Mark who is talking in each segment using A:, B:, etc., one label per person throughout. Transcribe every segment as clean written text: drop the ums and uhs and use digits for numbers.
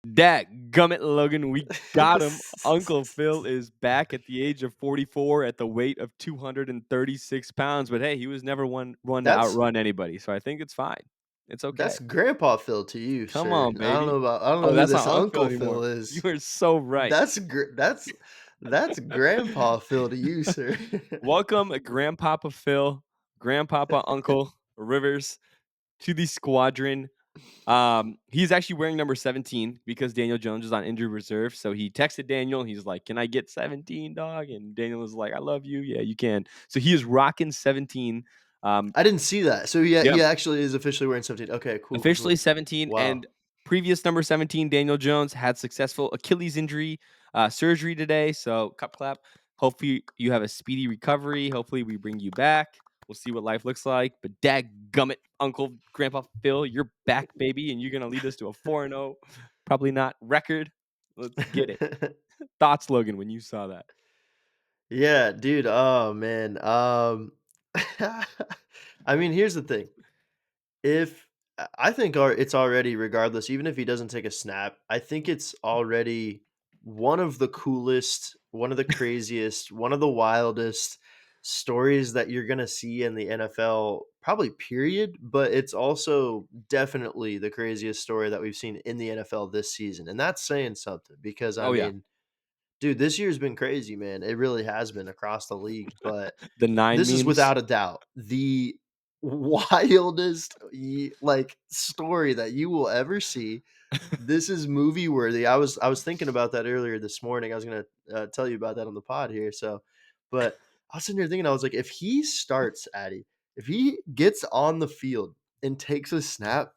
A: Gummit, Logan, we got him. Uncle Phil is back at the age of 44 at the weight of 236 pounds. But hey, he was never one to
B: That's
A: outrun anybody, so I think it's fine. It's okay.
B: that's Grandpa Phil to you,
A: Come
B: sir.
A: on, baby.
B: I don't know
A: Oh,
B: who
A: that's
B: this
A: not Uncle Phil
B: Uncle
A: anymore.
B: Phil
A: You
B: is.
A: are so right.
B: That's Grandpa Phil to you, sir.
A: Welcome, Grandpapa Phil, Grandpapa Uncle Rivers to the squadron. He's actually wearing number 17 because Daniel Jones is on injured reserve. So he texted Daniel. He's like, "Can I get 17, dog?" And Daniel was like, "I love you. Yeah, you can." So he is rocking 17. Um,
B: I didn't see that. So
A: yeah,
B: he actually is officially wearing 17. Okay, cool, cool,
A: officially
B: cool.
A: 17.
B: Wow.
A: And previous number 17, Daniel Jones, had successful Achilles injury surgery today. So cup clap. Hopefully you have a speedy recovery. Hopefully we bring you back. We'll see what life looks like. But gummit, Uncle Grandpa Phil, you're back, baby, and you're gonna lead us to a 4-0, probably not record. Let's get it. Thoughts, Logan, when you saw that?
B: Yeah, dude. Oh man. I mean, here's the thing. If I think it's already regardless, even if he doesn't take a snap, I think it's already one of the coolest, one of the craziest, one of the wildest stories that you're gonna see in the NFL, probably period. But it's also definitely the craziest story that we've seen in the NFL this season, and that's saying something because I
A: Oh yeah,
B: mean, dude, this year's been crazy, man. It really has been across the league, but
A: the nine
B: this is
A: memes.
B: without a doubt the wildest story that you will ever see. This is movie worthy. I was thinking about that earlier this morning. I was gonna tell you about that on the pod here. So, but I was sitting here thinking, I was like, if he starts, Addy, if he gets on the field and takes a snap,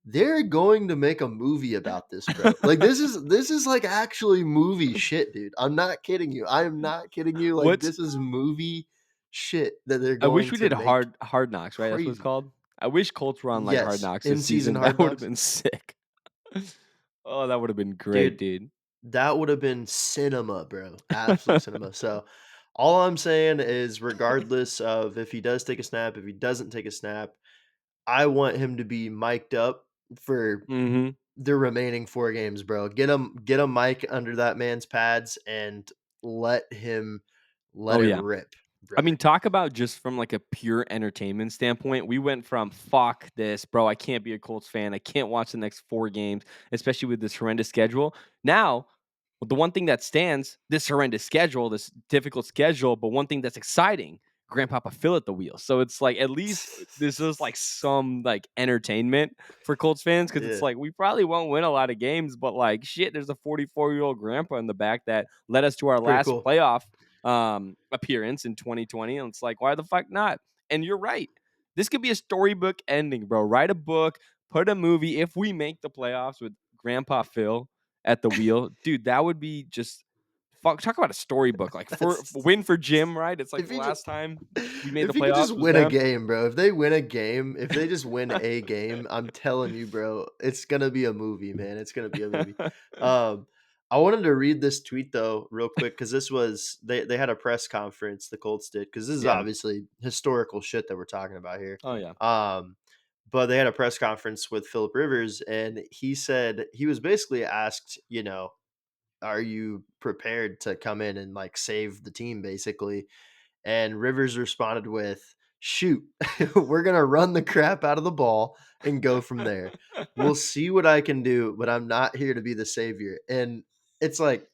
B: they're going to make a movie about this, bro. Like this is like actually movie shit, dude. I'm not kidding you. I am not kidding you. Like
A: What's
B: this is movie shit that they're
A: I wish
B: going
A: we
B: to
A: did
B: make
A: hard knocks, right? That's what it's
B: crazy.
A: called. I wish Colts were on like Hard
B: Yes,
A: Knocks
B: in
A: this
B: season
A: season. That
B: hard
A: would have
B: knocks.
A: been sick. Oh, that would have been great,
B: Dude,
A: dude.
B: that would have been cinema, bro. Absolute cinema. So all I'm saying is regardless of if he does take a snap, if he doesn't take a snap, I want him to be mic'd up for
A: Mhm.
B: the remaining 4 games, bro. Get a mic under that man's pads and let him let
A: Oh
B: it
A: yeah.
B: rip,
A: I
B: brother.
A: mean, talk about just from like a pure entertainment standpoint. We went from fuck this, bro. I can't be a Colts fan. I can't watch the next 4 games, especially with this horrendous schedule. Now, the one thing that stands, this horrendous schedule, this difficult schedule, but one thing that's exciting, Grandpapa Phil at the wheel. So it's like at least this is like some like entertainment for Colts fans because it's
B: Yeah,
A: like we probably won't win a lot of games, but like shit, there's a 44-year-old grandpa in the back that led us to our
B: it's pretty
A: last
B: cool.
A: playoff appearance in 2020. And it's like, why the fuck not? And you're right. This could be a storybook ending, bro. Write a book, put a movie. If we make the playoffs with Grandpa Phil at the wheel, dude, that would be just fuck. Talk about a storybook. Like for
B: That's
A: win for Jim, right? It's like
B: if
A: the
B: he just
A: last time we made the
B: if he could
A: playoffs
B: just
A: was
B: win a
A: them.
B: game, bro. If they win a game, if they just win a game, I'm telling you, bro, it's gonna be a movie, man. It's gonna be a movie. Um, I wanted to read this tweet though, real quick, because this was they had a press conference, the Colts did, because this is
A: Yeah.
B: obviously historical shit that we're talking about here.
A: Oh yeah.
B: Um, but they had a press conference with Philip Rivers, and he said he was basically asked, are you prepared to come in and like save the team, basically? And Rivers responded with, "Shoot, we're going to run the crap out of the ball and go from there. We'll see what I can do, but I'm not here to be the savior." And it's like,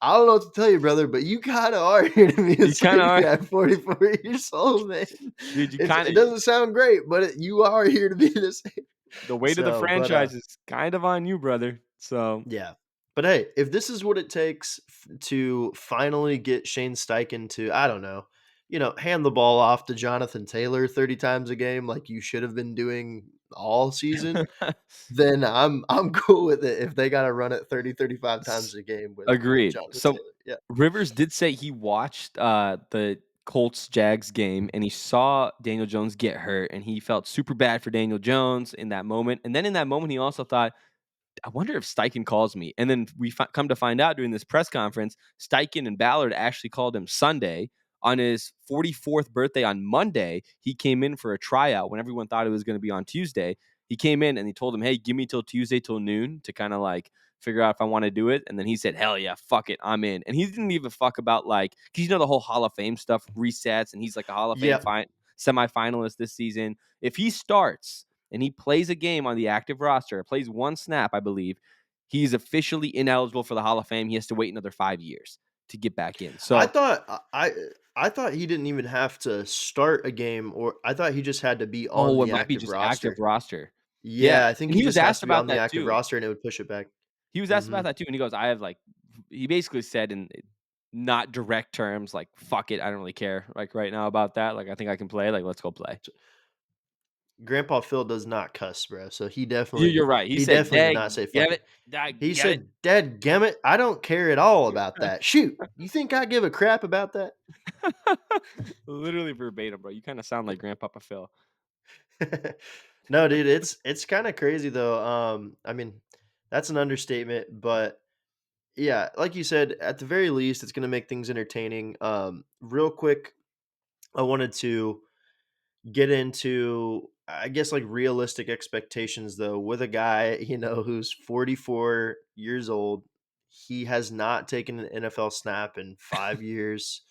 B: I don't know what to tell you, brother, but you kind of are here to be the
A: You kind of
B: savior
A: are,
B: at 44 years old, man.
A: dude. You kind
B: It
A: of
B: doesn't sound great, but you are here to be the savior.
A: the weight of the
B: So, but
A: franchise is kind of on you, brother. So
B: yeah. But hey, if this is what it takes to finally get Shane Steichen to, I don't know, hand the ball off to Jonathan Taylor 30 times a game like you should have been doing all season, then I'm cool with it if they got to run it 30, 35 times a game with
A: Agreed.
B: Jonathan
A: So
B: Taylor. Yeah.
A: Rivers did say he watched the Colts Jags game and he saw Daniel Jones get hurt and he felt super bad for Daniel Jones in that moment. And then in that moment, he also thought, I wonder if Steichen calls me. And then we come to find out during this press conference, Steichen and Ballard actually called him Sunday. On his 44th birthday on Monday, he came in for a tryout when everyone thought it was going to be on Tuesday. He came in and he told him, hey, give me till Tuesday till noon to kind of like figure out if I want to do it. And then he said, hell yeah, fuck it, I'm in. And he didn't even fuck about like, because the whole Hall of Fame stuff resets, and he's like a Hall of Fame
B: Yep.
A: semifinalist this season. If he starts and he plays a game on the active roster, plays one snap, I believe, he's officially ineligible for the Hall of Fame. He has to wait another 5 years to get back in.
B: I
A: So,
B: thought I thought he didn't even have to start a game, or I thought he just had to be on
A: oh, it
B: the
A: might be
B: active
A: just active
B: roster.
A: roster. Yeah,
B: Yeah, I think
A: and
B: he
A: he was
B: just has
A: asked
B: to be
A: about
B: on the
A: that
B: active
A: too.
B: roster and it would push it back.
A: He was asked about
B: Mhm.
A: that too, and he goes, "I have like," he basically said in not direct terms, like, "Fuck it, I don't really care, like, right now about that. Like, I think I can play. Like, let's go play."
B: Grandpa Phil does not cuss, bro, so
A: You're right. He
B: he
A: said,
B: definitely did
A: "Dag
B: not say "fuck
A: get
B: it."
A: it, dag
B: He
A: get it."
B: said, "Dadgummit, I don't care at all about that. Shoot, you think I give a crap about that?"
A: Literally verbatim, bro. You kinda sound like Grandpapa Phil.
B: No, dude, it's kinda crazy though, I mean, that's an understatement, but yeah, like you said, at the very least, it's gonna make things entertaining. Real quick, I wanted to get into, I guess, like, realistic expectations though with a guy, who's 44 years old. He has not taken an NFL snap in 5 years.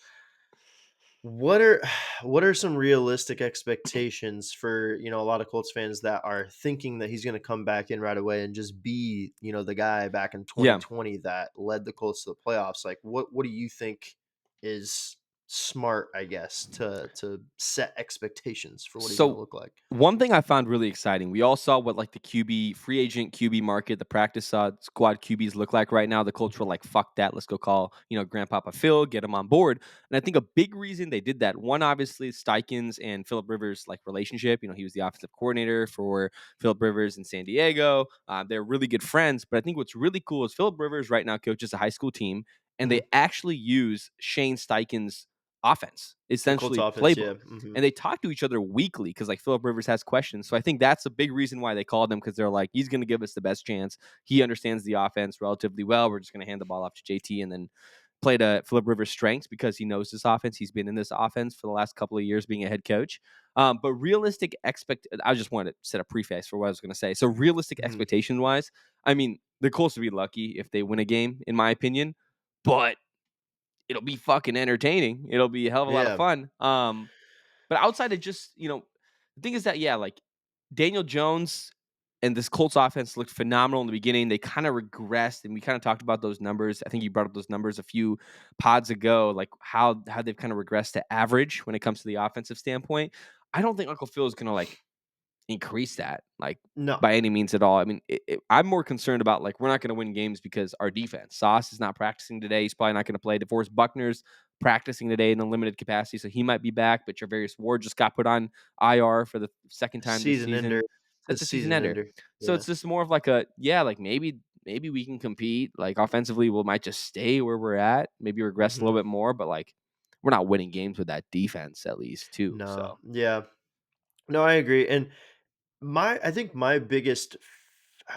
B: What are what are some realistic expectations for, a lot of Colts fans that are thinking that he's gonna come back in right away and just be, the guy back in
A: Yeah.
B: 2020 that led the Colts to the playoffs? Like, what do you think is smart, I guess, to set expectations for what he's gonna
A: So,
B: look like?
A: one thing I found really exciting, we all saw what like the free agent QB market, the practice squad QBs look like right now. The Colts were like, fuck that. Let's go call, Grandpapa Phil, get him on board. And I think a big reason they did that, one, obviously, Steichens and Philip Rivers' like relationship. He was the offensive coordinator for Philip Rivers in San Diego. They're really good friends. But I think what's really cool is Philip Rivers right now coaches a high school team, and they
B: Mhm.
A: actually use Shane Steichens' offense,
B: The Colts
A: essentially
B: offense,
A: playbook,
B: yeah. Mhm.
A: and they talk to each other weekly because like Philip Rivers has questions. So I think that's a big reason why they called him, because they're like, he's going to give us the best chance. He understands the offense relatively well. We're just going to hand the ball off to JT and then play to Philip Rivers' strengths because he knows this offense. He's been in this offense for the last couple of years being a head coach. But realistic I just wanted to set a preface for what I was going to say. So realistic
B: Mhm.
A: expectation wise, I mean, the Colts would be lucky if they win a game, in my opinion. But it'll be fucking entertaining. It'll be a hell of a lot of
B: Yeah.
A: fun. But outside of just, the thing is that, yeah, like Daniel Jones and this Colts offense looked phenomenal in the beginning. They kind of regressed, and we kind of talked about those numbers. I think you brought up those numbers a few pods ago, like how they've kind of regressed to average when it comes to the offensive standpoint. I don't think Uncle Phil is gonna like increase that, like,
B: No.
A: by any means at all. I mean, I'm more concerned about, like, we're not gonna win games because our defense. Sauce is not practicing today. He's probably not gonna play. DeForest Buckner's practicing today in a limited capacity, so he might be back, but Javarius Ward just got put on IR for the second time this
B: Season ender.
A: season.
B: It's
A: That's
B: a
A: a season
B: season
A: ender.
B: ender.
A: So
B: Yeah.
A: it's just more of like a, yeah, like, maybe we can compete. Like, offensively, we might just stay where we're at, maybe regress a little
B: Mhm.
A: bit more, but, like, we're not winning games with that defense at least too,
B: No.
A: so
B: Yeah. No, I agree, and I think my biggest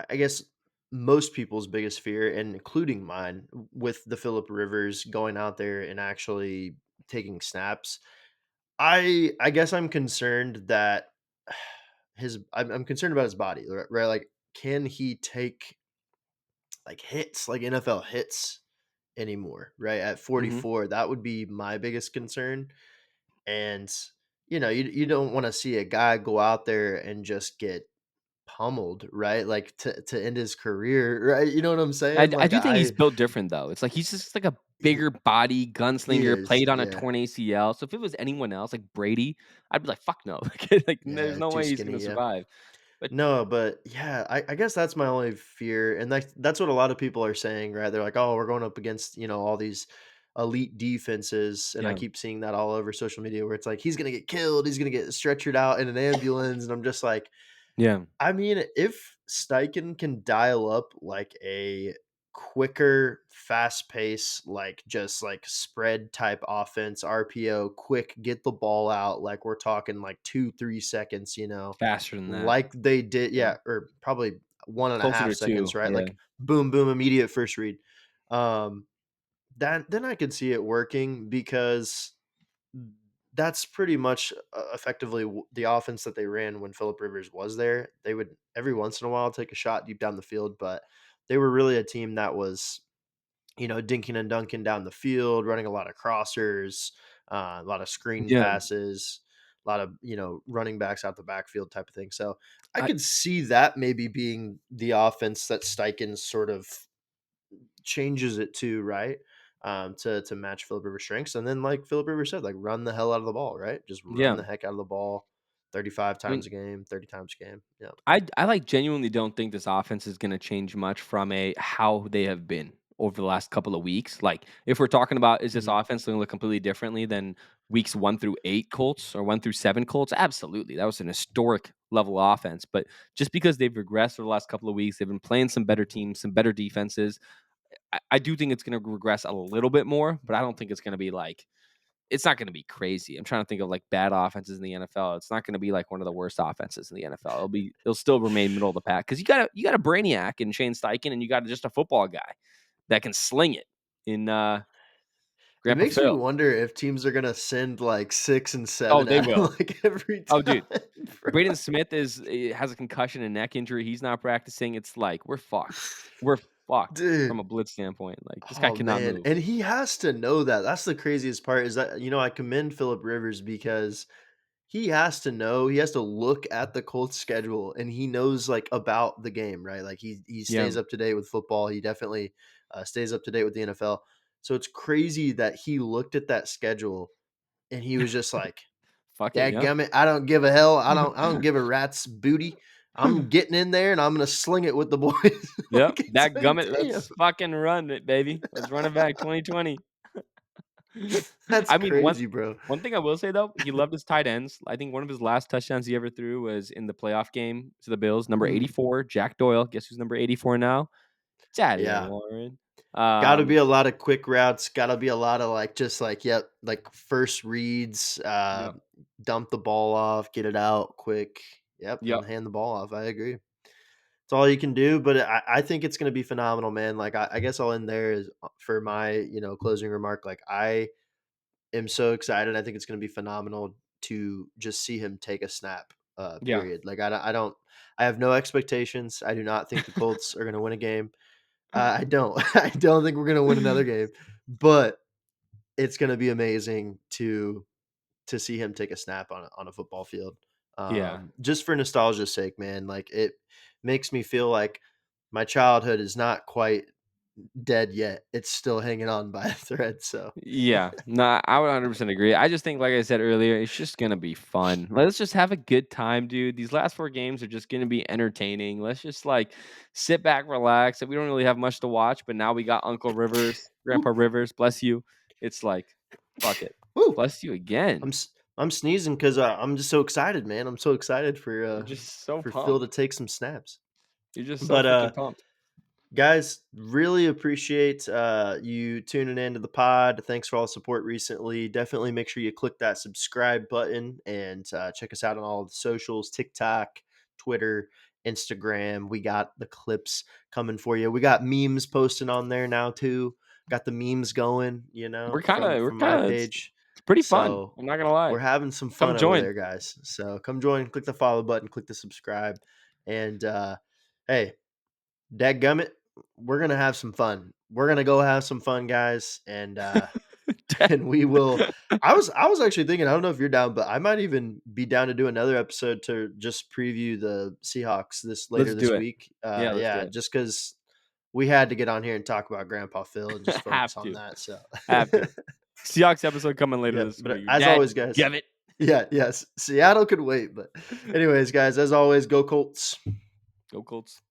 B: I guess most people's biggest fear, and including mine, with the Philip Rivers going out there and actually taking snaps, I guess I'm concerned that I'm concerned about his body, right? Like, can he take, like, hits, like NFL hits anymore, right? At
A: Mhm.
B: 44, that would be my biggest concern. And you don't want to see a guy go out there and just get pummeled, right? Like, to end his career, right? You know what I'm saying?
A: I
B: Like,
A: do think he's built different though. It's like he's just like a
B: he
A: bigger body
B: he
A: gunslinger,
B: is,
A: played on a
B: yeah.
A: torn ACL. So if it was anyone else, like Brady, I'd be like, "Fuck no!" Like, there's
B: Yeah,
A: no
B: too
A: way he's
B: skinny,
A: gonna
B: yeah.
A: survive. But
B: No, but yeah, I guess that's my only fear, and that's what a lot of people are saying, right? They're like, "Oh, we're going up against, all these elite defenses," and I
A: yeah,
B: keep seeing that all over social media where it's like, "He's gonna get killed, he's gonna get stretchered out in an ambulance," and I'm just like,
A: yeah,
B: I mean, if Steichen can dial up like a quicker, fast pace, like just like spread type offense, RPO, quick, get the ball out, like we're talking like 2, 3 seconds,
A: faster than that.
B: like they did,
A: Yeah,
B: yeah, or probably one and a
A: closer
B: half
A: to two.
B: seconds, right?
A: Yeah,
B: Like boom, boom, immediate first read. Um, that then I could see it working because that's pretty much, effectively the offense that they ran when Philip Rivers was there. They would every once in a while take a shot deep down the field, but they were really a team that was, dinking and dunking down the field, running a lot of crossers, a lot of screen
A: Yeah.
B: passes, a lot of, running backs out the backfield type of thing. So I
A: I
B: could see that maybe being the offense that Steichen sort of changes it to, right? To match Philip Rivers' strengths. And then, like Philip Rivers said, like run the hell out of the ball, right? Just run
A: yeah.
B: the heck out of the ball 35
A: I mean,
B: times a game, 30 times a game. Yeah.
A: I like genuinely don't think this offense is gonna change much from a how they have been over the last couple of weeks. Like, if we're talking about is this
B: Mhm.
A: offense gonna look completely differently than weeks 1 through 8 Colts or 1 through 7 Colts? Absolutely. That was an historic level offense. But just because they've regressed over the last couple of weeks, they've been playing some better teams, some better defenses. I do think it's gonna regress a little bit more, but I don't think it's gonna be like it's not gonna be crazy. I'm trying to think of, like, bad offenses in the NFL. It's not gonna be, like, one of the worst offenses in the NFL. It'll still remain middle of the pack because you got a brainiac in Shane Steichen, and you got just a football guy that can sling it in,
B: It
A: Grandpa
B: makes me
A: Phil.
B: wonder if teams are gonna send like 6 and
A: Oh,
B: 7
A: they
B: at him
A: will.
B: like every
A: Oh,
B: time,
A: dude,
B: bro.
A: Braden Smith has a concussion and neck injury. He's not practicing. It's like, we're fucked. We're fucked from
B: Dude.
A: a blitz standpoint. Like, this guy
B: Oh
A: cannot
B: man,
A: move.
B: and he has to know that. That's the craziest part is that, I commend Philip Rivers because he has to know, he has to look at the Colts schedule and he knows like about the game, right? Like he
A: Yeah.
B: stays up to date with football. He definitely stays up to date with the NFL. So it's crazy that he looked at that schedule and he was just like,
A: Fuck it, yeah.
B: "Dadgummit, I don't give a hell. I don't give a rat's booty. I'm getting in there and I'm gonna sling it with the boys."
A: Yep,
B: Like it's
A: that
B: like,
A: gummit,
B: damn,
A: let's fucking run it, baby. Let's run it back 2020.
B: that's
A: I mean,
B: crazy, bro.
A: one thing I will say though, he loved his tight ends. I think one of his last touchdowns he ever threw was in the playoff game to the Bills, number
B: Mhm.
A: 84, Jack Doyle. Guess who's number 84 now? It's out of here,
B: Yeah.
A: Warren.
B: Gotta be
A: Um,
B: a lot of quick routes, gotta be a lot of, like, just, like, yep, like, first reads,
A: yep,
B: dump the ball off, get it out quick, yep,
A: yep,
B: and hand the ball off, I agree. It's all you can do, but I think it's gonna be phenomenal, man, like, I guess I'll end there is, for my, closing remark, like, I am so excited, I think it's gonna be phenomenal to just see him take a snap,
A: yeah,
B: period, like, I have no expectations, I do not think the Colts are gonna win a game. I don't. I don't think we're gonna win another game, but it's gonna be amazing to see him take a snap on a football field.
A: yeah.
B: Just for nostalgia's sake, man. Like it makes me feel like my childhood is not quite dead yet. It's still hanging on by a thread. So
A: Yeah, no, I would 100% agree. I just think, like I said earlier, it's just gonna be fun. Let's just have a good time, dude. These last 4 games are just gonna be entertaining. Let's just like sit back, relax. And we don't really have much to watch, but now we got Uncle Rivers, Grandpa
B: woo,
A: Rivers, bless you. It's like, fuck it,
B: woo.
A: bless you again.
B: I'm sneezing because I'm just so excited, man. I'm so excited
A: You're just so
B: for Phil to
A: pumped.
B: take some snaps.
A: You're just so
B: But
A: freaking pumped.
B: guys, really appreciate you tuning into the pod. Thanks for all the support recently. Definitely make sure you click that subscribe button and check us out on all the socials: TikTok, Twitter, Instagram. We got the clips coming for you. We got memes posted on there now too. Got the memes going,
A: We're
B: from my
A: kind of
B: page.
A: it's pretty fun.
B: So
A: I'm not gonna lie.
B: we're having some
A: Come
B: fun over
A: join.
B: there, guys. So come join, click the follow button, click the subscribe, and hey, dadgummit, we're gonna have some fun. We're gonna go have some fun, guys, and and we will. I was actually thinking, I don't know if you're down, but I might even be down to do another episode to just preview the Seahawks this later
A: Let's
B: this
A: do it.
B: week.
A: Yeah, let's do
B: Yeah,
A: it.
B: just because we had to get on here and talk about Grandpa Phil and just focus
A: Have
B: on
A: to.
B: that. So,
A: Have to. Seahawks episode coming later
B: yep.
A: this
B: But
A: week.
B: as
A: Dad,
B: always, guys,
A: give it.
B: yeah, yes, Seattle could wait. But anyways, guys, as always, go Colts.
A: Go Colts.